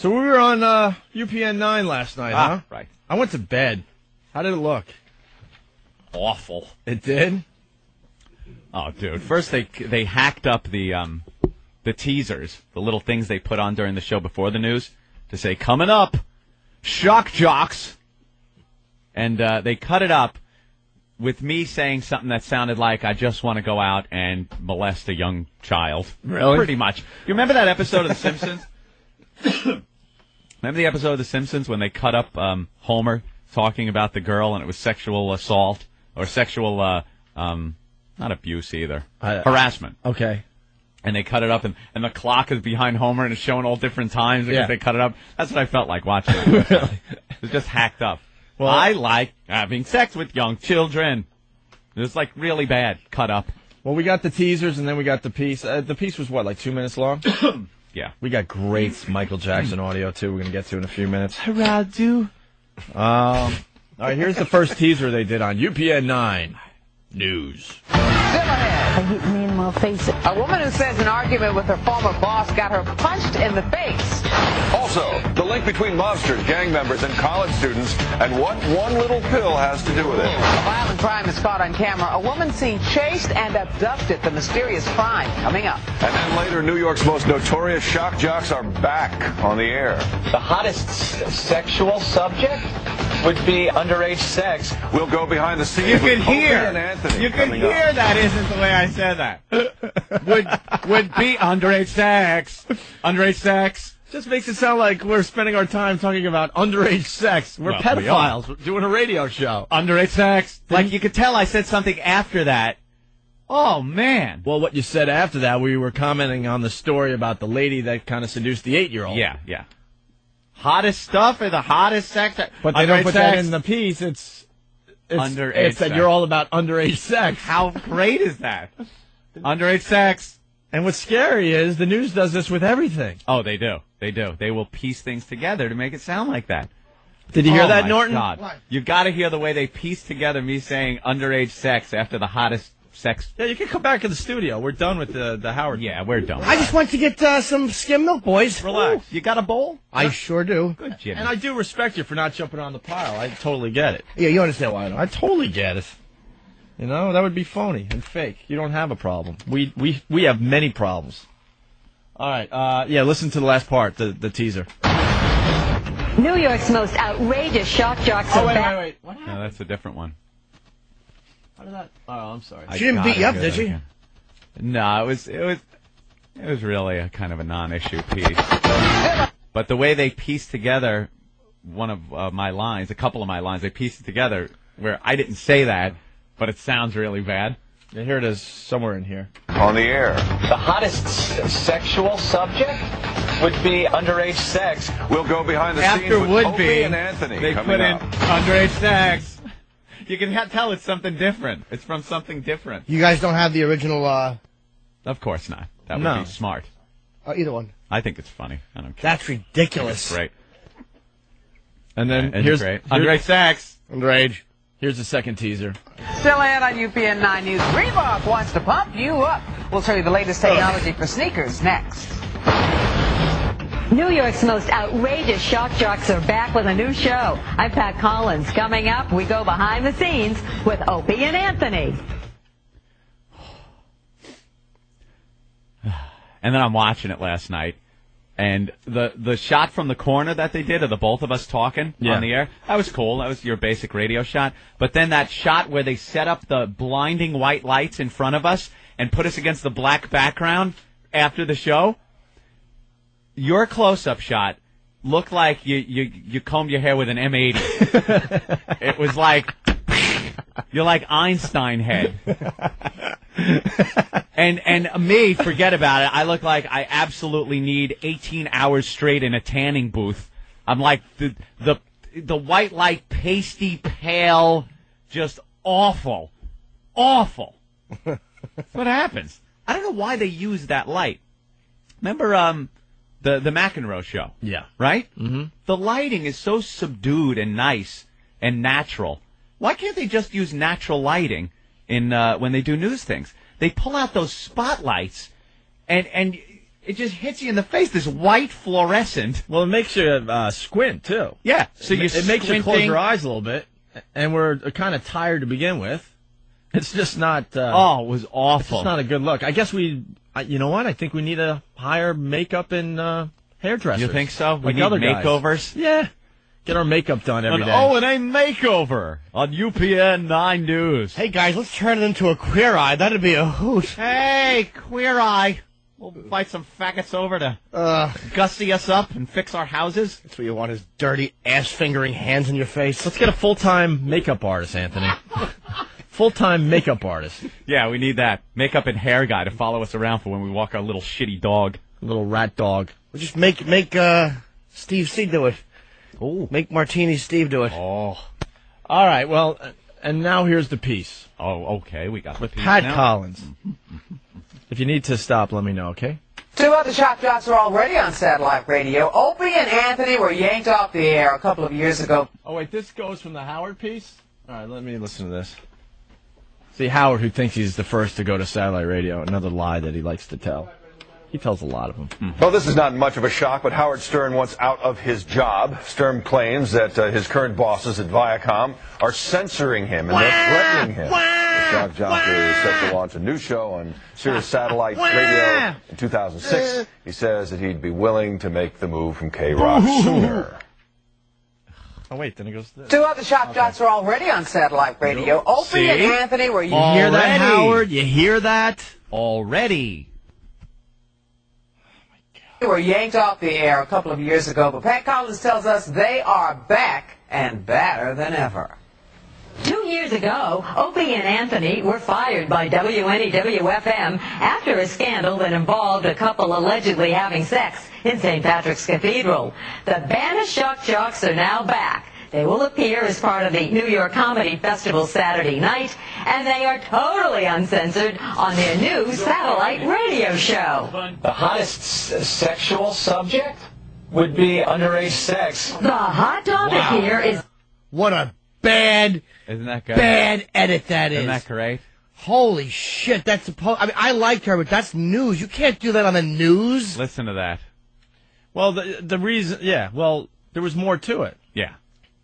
So we were on UPN 9 last night, huh? Right. I went to bed. How did it look? Awful. It did? Oh, dude. First, they hacked up the teasers, the little things they put on during the show before the news, to say, coming up, shock jocks. And they cut it up with me saying something that sounded like I just want to go out and molest a young child. Really? Pretty much. You remember that episode of The Simpsons? Remember the episode of The Simpsons when they cut up Homer talking about the girl and it was sexual assault or sexual, not abuse either, harassment. Okay. And they cut it up and the clock is behind Homer and it's showing all different times because they cut it up. That's what I felt like watching it. Really? It was just hacked up. Well, I like having sex with young children. It was like really bad, cut up. Well, we got the teasers and then we got the piece. The piece was what, like 2 minutes long? Yeah. We got great Michael Jackson audio, too, we're going to get to in a few minutes. Radu. All right, here's the first teaser they did on UPN 9 News. I hit me in my face. A woman who says an argument with her former boss got her punched in the face. Also, the link between mobsters, gang members, and college students, and what one little pill has to do with it. A violent crime is caught on camera. A woman seen chased and abducted. The mysterious crime coming up. And then later, New York's most notorious shock jocks are back on the air. The hottest sexual subject would be underage sex. We'll go behind the scenes. You with can hear. Opie and Anthony. You can hear up. that isn't the way I said that. would be underage sex. Underage sex. Just makes it sound like we're spending our time talking about underage sex. We're pedophiles. We're doing a radio show. Underage sex. Like you could tell I said something after that. Oh, man. Well, what you said after that, we were commenting on the story about the lady that kind of seduced the 8-year-old. Yeah. Hottest stuff or the hottest sex? But they don't put that in the piece. It's underage It's that sex. you're all about underage sex. How great is that? Underage sex. And what's scary is the news does this with everything. Oh, they do. They will piece things together to make it sound like that. Did you hear that, my Norton? God. What? You got to hear the way they piece together me saying underage sex after the hottest sex. Yeah, you can come back to the studio. We're done with the Howard. Yeah, we're done. I just want to get some skim milk, boys. Relax. You got a bowl? I sure do. Good, Jimmy. And I do respect you for not jumping on the pile. I totally get it. Yeah, you understand why I don't. I totally get it. You know, that would be phony and fake. You don't have a problem. We have many problems. All right. Yeah, listen to the last part, the teaser. New York's most outrageous shock jocks are back. Wait. What happened? No, that's a different one. How did that? Oh, I'm sorry. She didn't beat you up, did she? No, it was really a kind of a non-issue piece. But the way they pieced together one of my lines, a couple of my lines, they pieced it together where I didn't say that, but it sounds really bad. Yeah, here it is, somewhere in here. On the air. The hottest sexual subject would be underage sex. We'll go behind the After scenes with would Opie be, and Anthony they coming put in up. underage sex. You can tell it's something different. It's from something different. You guys don't have the original, Of course not. That would be smart. either one. I think it's funny. I don't care. That's ridiculous. That's great. And then Isn't here's it great? Underage sex. Underage. Here's the second teaser. Still in on UPN 9 News. Reebok wants to pump you up. We'll show you the latest technology for sneakers next. New York's most outrageous shock jocks are back with a new show. I'm Pat Collins. Coming up, we go behind the scenes with Opie and Anthony. And then I'm watching it last night, and the shot from the corner that they did of the both of us talking on the air, that was cool. That was your basic radio shot. But then that shot where they set up the blinding white lights in front of us and put us against the black background after the show, your close-up shot looked like you combed your hair with an M80. It was like, you're like Einstein head. And me, forget about it. I look like I absolutely need 18 hours straight in a tanning booth. I'm like the white light, pasty, pale, just awful. Awful. That's what happens. I don't know why they use that light. Remember the McEnroe show? Yeah. Right? Mm-hmm. The lighting is so subdued and nice and natural. Why can't they just use natural lighting in when they do news things? They pull out those spotlights, and it just hits you in the face. This white fluorescent. Well, it makes you squint too. Yeah, so It makes you close your eyes a little bit, and we're kind of tired to begin with. It's just not. It was awful. It's just not a good look. I guess you know what? I think we need to hire makeup and hairdressers. You think so? We Like need other guys. makeovers? Yeah. Get our makeup done every day. O&A makeover on UPN 9 News. Hey, guys, let's turn it into a Queer Eye. That'd be a hoot. Hey, Queer Eye. We'll invite some faggots over to gussy us up and fix our houses. That's what you want, is dirty, ass-fingering hands in your face. Let's get a full-time makeup artist, Anthony. Full-time makeup artist. Yeah, we need that. Makeup and hair guy to follow us around for when we walk our little shitty dog. Little rat dog. We'll just make Steve C do it. Oh. Make Martini Steve do it. Oh. All right, well, and now here's the piece. Oh, okay. We got With the piece Pat now. Collins. If you need to stop, let me know, okay? Two other shock jocks are already on satellite radio. Opie and Anthony were yanked off the air a couple of years ago. Oh, wait, this goes from the Howard piece? All right, let me listen to this. See, Howard, who thinks he's the first to go to satellite radio, another lie that he likes to tell. He tells a lot of them. Well, this is not much of a shock, but Howard Stern wants out of his job. Stern claims that his current bosses at Viacom are censoring him and they're threatening him. The shock jockey is set to launch a new show on Sirius Satellite Radio in 2006. He says that he'd be willing to make the move from K-Rock sooner. Oh, wait, then it goes to this. Two other shock jocks are already on satellite radio. Opie and Anthony were You hear that, Already. Howard? You hear that? Already. were yanked off the air a couple of years ago, but Pat Collins tells us they are back and badder than ever. 2 years ago, Opie and Anthony were fired by WNEW-FM after a scandal that involved a couple allegedly having sex in St. Patrick's Cathedral. The banished shock jocks are now back. They will appear as part of the New York Comedy Festival Saturday night, and they are totally uncensored on their new satellite radio show. The hottest sexual subject would be underage sex. The hot topic here is... What a bad, Isn't that good? bad edit that is. Isn't that great? Holy shit, that's supposed... I mean, I liked her, but that's news. You can't do that on the news. Listen to that. Well, the reason, yeah, well, there was more to it. Yeah.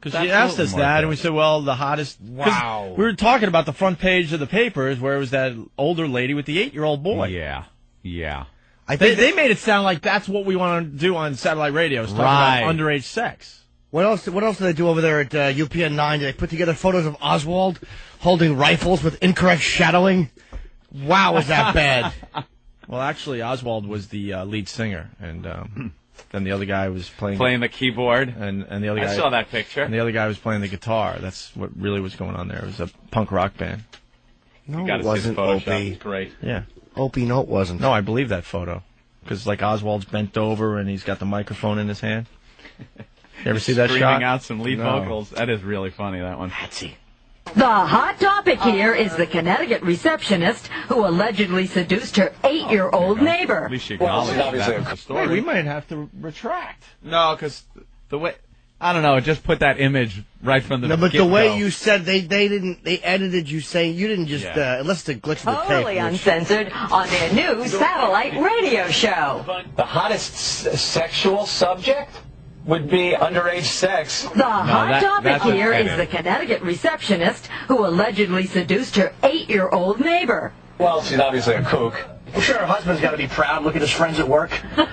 Because she asked us that, and we said, well, the hottest... Wow. We were talking about the front page of the papers where it was that older lady with the 8-year-old boy. Yeah. Yeah. I think They made it sound like that's what we want to do on satellite radio, is talk Right. about underage sex. What else do they do over there at UPN 9? Do they put together photos of Oswald holding rifles with incorrect shadowing? Wow, was that bad. Well, actually, Oswald was the lead singer, and then the other guy was playing the keyboard. and the other guy... I saw that picture. And the other guy was playing the guitar. That's what really was going on there. It was a punk rock band. No, Gotta it see wasn't the Photoshop. Opie. It's great. Yeah. Opie, no, it wasn't. No, I believe that photo. Because, like, Oswald's bent over and he's got the microphone in his hand. You ever see that Screaming shot? out some lead No. vocals. That is really funny, that one. The hot topic here is the Connecticut receptionist who allegedly seduced her 8-year-old neighbor. At least you Well, acknowledge it's obviously that a- was the story. Hey, we might have to retract. No, because the way... I don't know, it just put that image right from the No, but the get-go. way you said they edited you saying you didn't just unless the glitch in the tape. Totally uncensored on their new satellite radio show. The hottest sexual subject would be underage sex. The hot topic that's here an is edit. the Connecticut receptionist who allegedly seduced her 8-year-old neighbor. Well, she's obviously a kook. I'm sure her husband's got to be proud. Look at his friends at work. Him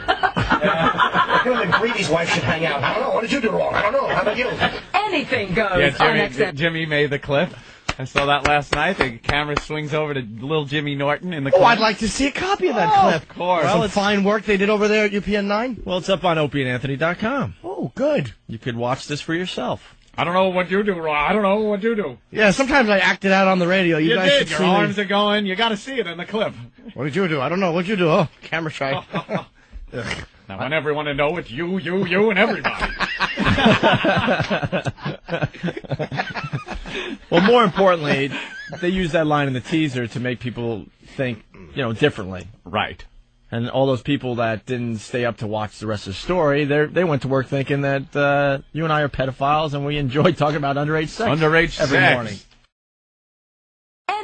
and Greedy's wife should hang out. I don't know. What did you do wrong? I don't know. How about you? Anything goes Yeah, unacceptable. Jimmy made the clip. I saw that last night. The camera swings over to little Jimmy Norton in the clip. Oh, I'd like to see a copy of that clip. Of course. Some Well, fine work they did over there at UPN 9. Well, it's up on opieandanthony.com. Oh, good. You could watch this for yourself. I don't know what you do, Ron. I don't know what you do. Yeah, sometimes I acted out on the radio. You guys should Your see me. arms are going. You got to see it in the clip. What did you do? I don't know. What'd you do? Oh, camera shy. I want everyone to know it's you, and everybody. Well, more importantly, they use that line in the teaser to make people think, differently. Right. And all those people that didn't stay up to watch the rest of the story, they went to work thinking that you and I are pedophiles and we enjoy talking about underage sex Underage every sex. morning.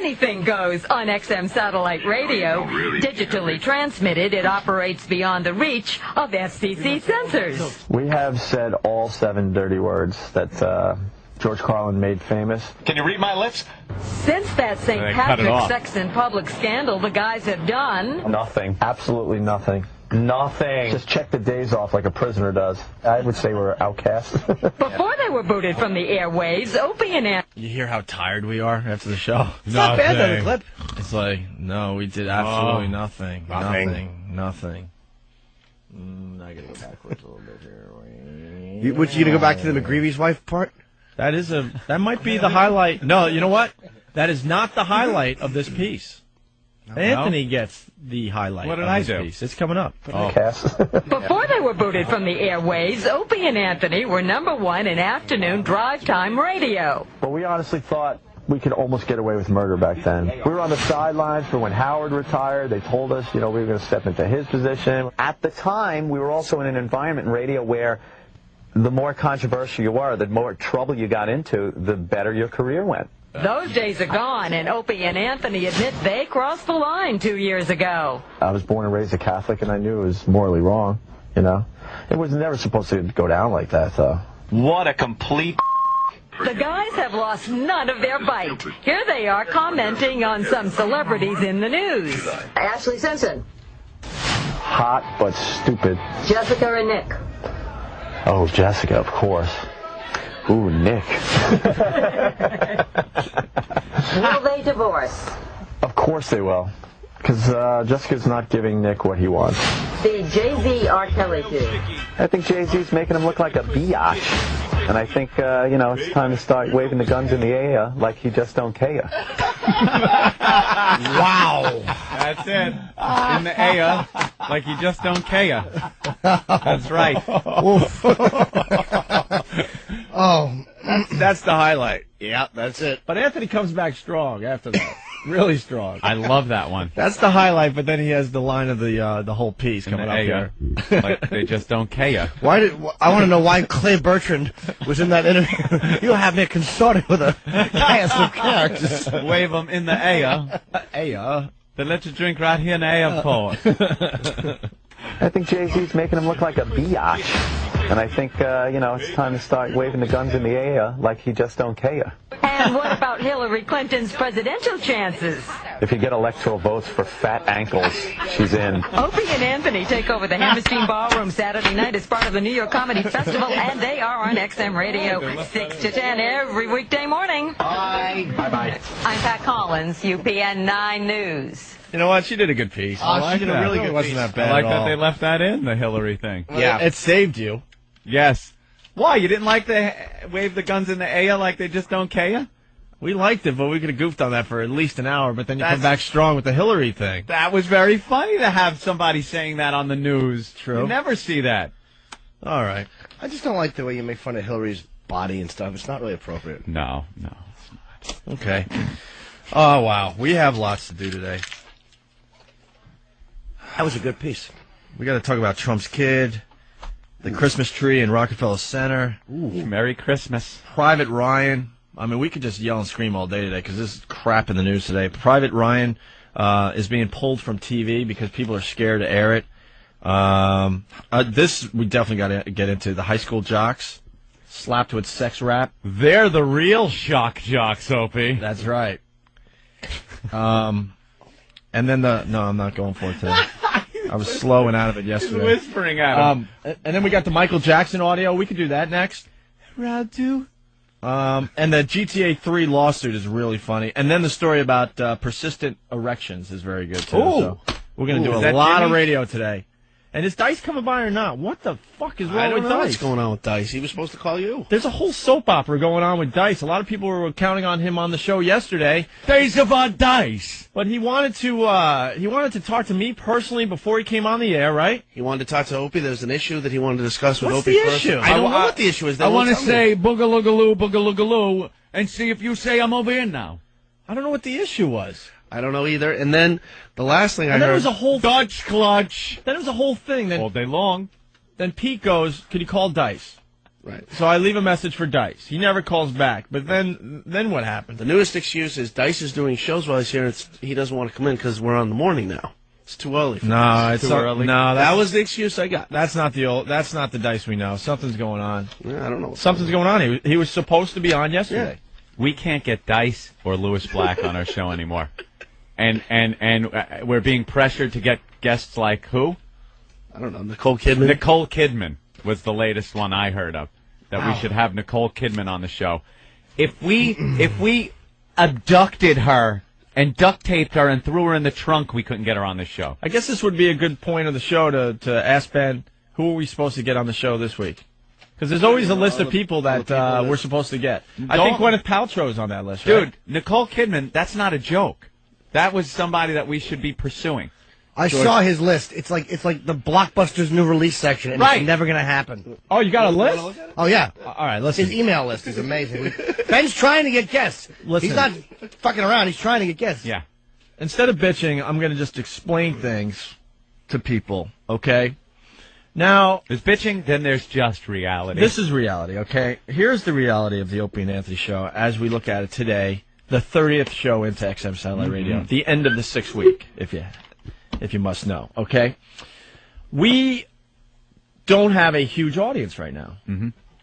Anything goes on XM satellite radio. Digitally transmitted, it operates beyond the reach of FCC censors. We have said all 7 dirty words that George Carlin made famous. Can you read my lips? Since that St. Patrick's sex in public scandal, the guys have done Nothing. Absolutely nothing. Nothing. Just check the days off like a prisoner does. I would say we're outcasts. Before they were booted from the airwaves, Opie and Anthony. You hear how tired we are after the show? It's not bad, though, the clip. It's like, no, we did absolutely nothing. Nothing. I gotta go backwards a little bit here. You gonna go back to the McGreevy's wife part? That might be the highlight. No, you know what? That is not the highlight of this piece. Anthony gets the highlight. What did of I this do? Piece. It's coming up. Before they were booted from the airwaves, Opie and Anthony were #1 in afternoon drive time radio. But we honestly thought we could almost get away with murder back then. We were on the sidelines for when Howard retired. They told us, we were going to step into his position. At the time, we were also in an environment in radio where the more controversial you were, the more trouble you got into, the better your career went. Those days are gone, and Opie and Anthony admit they crossed the line 2 years ago. I was born and raised a Catholic, and I knew it was morally wrong, It was never supposed to go down like that, though. What a complete... The guys have lost none of their bite. Here they are commenting on some celebrities in the news. Ashley Simpson. Hot, but stupid. Jessica and Nick. Oh, Jessica, of course. Ooh, Nick. Will they divorce? Of course they will. Because Jessica's not giving Nick what he wants. The Jay-Z R. Kelly do. I think Jay-Z's making him look like a biatch. And I think, it's time to start waving the guns in the air like he just don't care. Wow. That's it. In the air, like you just don't care. That's right. That's the highlight. Yeah, that's it. But Anthony comes back strong after that. Really strong. I love that one. That's the highlight, but then he has the line of the whole piece coming up here. Like they just don't care. I want to know why Clay Bertrand was in that interview. You have me consorted with a cast of characters. Wave them in the air. Then let you drink right here in the airport. I think Jay-Z's making him look like a biatch. And I think, it's time to start waving the guns in the air like he just don't care. And what about Hillary Clinton's presidential chances? If you get electoral votes for fat ankles, she's in. Opie and Anthony take over the Hammerstein Ballroom Saturday night as part of the New York Comedy Festival, and they are on XM Radio 6 to 10 every weekday morning. Bye-bye. I'm Pat Collins, UPN 9 News. You know what? She did a good piece. She did a really good piece. It wasn't that bad I like at that all. they left that in, the Hillary thing. Yeah. It saved you. Yes. Why? You didn't like the wave the guns in the air like they just don't care? We liked it, but we could have goofed on that for at least an hour, but then you come back strong with the Hillary thing. That was very funny to have somebody saying that on the news. True. You never see that. All right. I just don't like the way you make fun of Hillary's body and stuff. It's not really appropriate. No, it's not. Okay. Oh, wow. We have lots to do today. That was a good piece. We got to talk about Trump's kid, the Christmas tree in Rockefeller Center. Ooh, Merry Christmas. Private Ryan. I mean, we could just yell and scream all day today because this is crap in the news today. Private Ryan is being pulled from TV because people are scared to air it. This we definitely got to get into. The high school jocks slapped with sex rap. They're the real shock jocks, Opie. That's right. And then no, I'm not going for it today. I was slow and out of it yesterday. He's whispering at him. And then we got the Michael Jackson audio. We could do that next. Round two. And the GTA 3 lawsuit is really funny. And then the story about persistent erections is very good, too. Ooh. So we're going to do Is a that lot of Jimmy? radio today. And is Dice coming by or not? What the fuck is wrong I don't with know Dice? what's going on with Dice. He was supposed to call you. There's a whole soap opera going on with Dice. A lot of people were counting on him on the show yesterday. Days of our Dice. But he wanted to talk to me personally before he came on the air, right? He wanted to talk to Opie. There's an issue that he wanted to discuss with What's Opie the first. issue? I don't know what the issue is. I want to say boogaloogaloo, and see if you say I'm over here now. I don't know what the issue was. I don't know either. And then the last thing I And then heard. it was a whole Dutch clutch. Then it was a whole thing. Then All day long. Then Pete goes, could you call Dice? Right. So I leave a message for Dice. He never calls back. But then what happened? The newest excuse is Dice is doing shows while he's here, and he doesn't want to come in because we're on the morning now. It's too early. It's too early. No, that was the excuse I got. That's not the Dice we know. Something's going on. Yeah, I don't know. Something's going on. He was supposed to be on yesterday. Yeah. We can't get Dice or Lewis Black on our show anymore, and we're being pressured to get guests like who? I don't know. Nicole Kidman. Nicole Kidman was the latest one I heard of. That we should have Nicole Kidman on the show. If we abducted her and duct taped her and threw her in the trunk, we couldn't get her on the show. I guess this would be a good point of the show to ask Ben, who are we supposed to get on the show this week? Because there's always a list of people that we're supposed to get. I think Gwyneth Paltrow's on that list, right? Dude, Nicole Kidman, that's not a joke. That was somebody that we should be pursuing. I saw his list. It's like the Blockbuster's new release section, and it's never going to happen. Oh, you got a list? Oh, yeah. All right, listen. His email list is amazing. Ben's trying to get guests. Listen. He's not fucking around. He's trying to get guests. Yeah. Instead of bitching, I'm going to just explain things to people, okay? Now, there's bitching, then there's just reality. This is reality, okay? Here's the reality of the Opie and Anthony show as we look at it today, the 30th show into XM Satellite Radio, the end of the 6th week, if you must know, okay? We don't have a huge audience right now,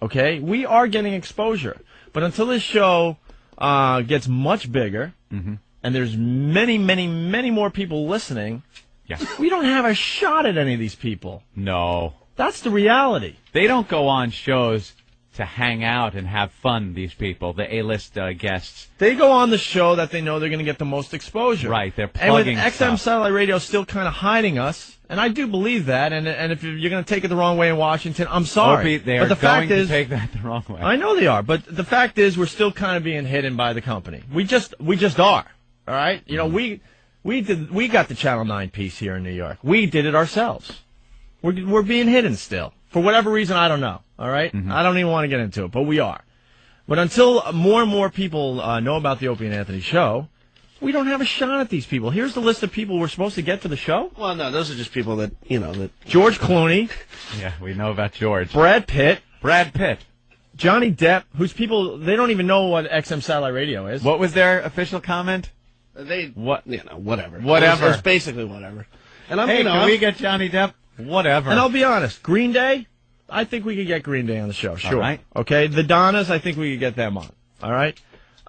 okay? We are getting exposure, but until this show gets much bigger, and there's many, many, many more people listening, we don't have a shot at any of these people. No. That's the reality. They don't go on shows to hang out and have fun, these people, the A-list guests. They go on the show that they know they're going to get the most exposure. Right, they're plugging And with XM Satellite Radio still kind of hiding us, and I do believe that, and if you're going to take it the wrong way in Washington, I'm sorry. Opie, they are going to take that the wrong way. I know they are, but the fact is we're still kind of being hidden by the company. We just are, all right? You know, we got the Channel 9 piece here in New York. We did it ourselves. We're being hidden still. For whatever reason, I don't know. All right? I don't even want to get into it, but we are. But until more and more people know about the Opie and Anthony show, we don't have a shot at these people. Here's the list of people we're supposed to get for the show. Well, no, those are just people that, that... George Clooney. Yeah, we know about George. Brad Pitt. Johnny Depp, whose people, they don't even know what XM Satellite Radio is. What was their official comment? Whatever. Whatever. It's basically whatever. And can we get Johnny Depp? Whatever. And I'll be honest, Green Day, I think we could get Green Day on the show. Sure. All right. Okay, the Donnas, I think we could get them on. All right.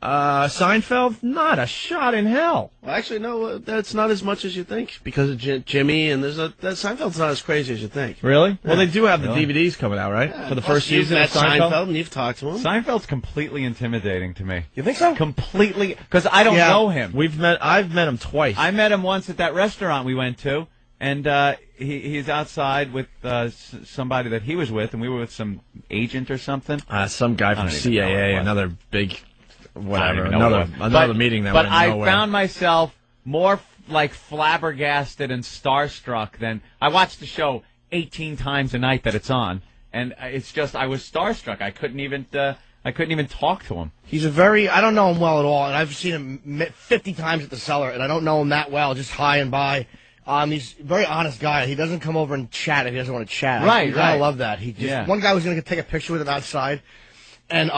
Seinfeld, not a shot in hell. Well, actually, no, that's not as much as you think because of Jimmy, and Seinfeld's not as crazy as you think. Really? Yeah. Well, they do have the DVDs coming out, right? Yeah, for the first season of Seinfeld, and you've talked to him. Seinfeld's completely intimidating to me. You think so? Completely, because I don't know him. I've met him twice. I met him once at that restaurant we went to. And he's outside with somebody that he was with, and we were with some agent or something. Some guy from CAA, another big, whatever, another meeting that went nowhere. But I found myself more like flabbergasted and starstruck than I watched the show 18 times a night that it's on, and it's just I was starstruck. I couldn't even talk to him. He's I don't know him well at all, and I've seen him 50 times at the Cellar, and I don't know him that well, just high and by. He's a very honest guy. He doesn't come over and chat if he doesn't want to chat. Right. I love that. One guy was going to take a picture with him outside, and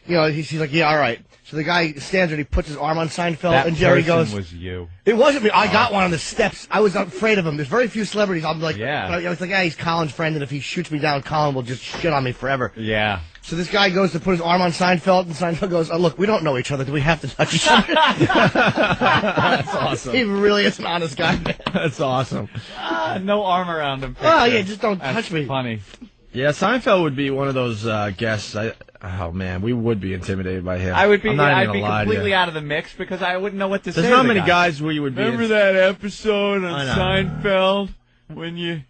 he's like, yeah, all right. So the guy stands there and he puts his arm on Seinfeld, and Jerry goes, "That was you." It wasn't me. I got one on the steps. I was afraid of him. There's very few celebrities. I'm like, yeah. I was like, he's Colin's friend, and if he shoots me down, Colin will just shit on me forever. Yeah. So this guy goes to put his arm on Seinfeld, and Seinfeld goes, "Oh, look, we don't know each other. Do we have to touch each other?" That's awesome. He really is an honest guy. That's awesome. No arm around him. Oh, yeah, just don't touch me. Funny. Yeah, Seinfeld would be one of those guests. Oh man, we would be intimidated by him. I'd be completely completely out of the mix because I wouldn't know what to say. There's not many guys where you would be. Remember that episode on Seinfeld when you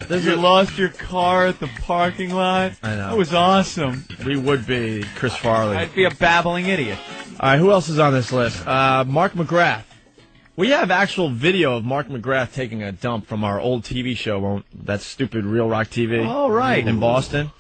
lost your car at the parking lot? I know. That was awesome. We would be Chris Farley. I'd be a babbling idiot. All right, who else is on this list? Mark McGrath. We have actual video of Mark McGrath taking a dump from our old TV show, that stupid Real Rock TV. Oh, right. In Boston.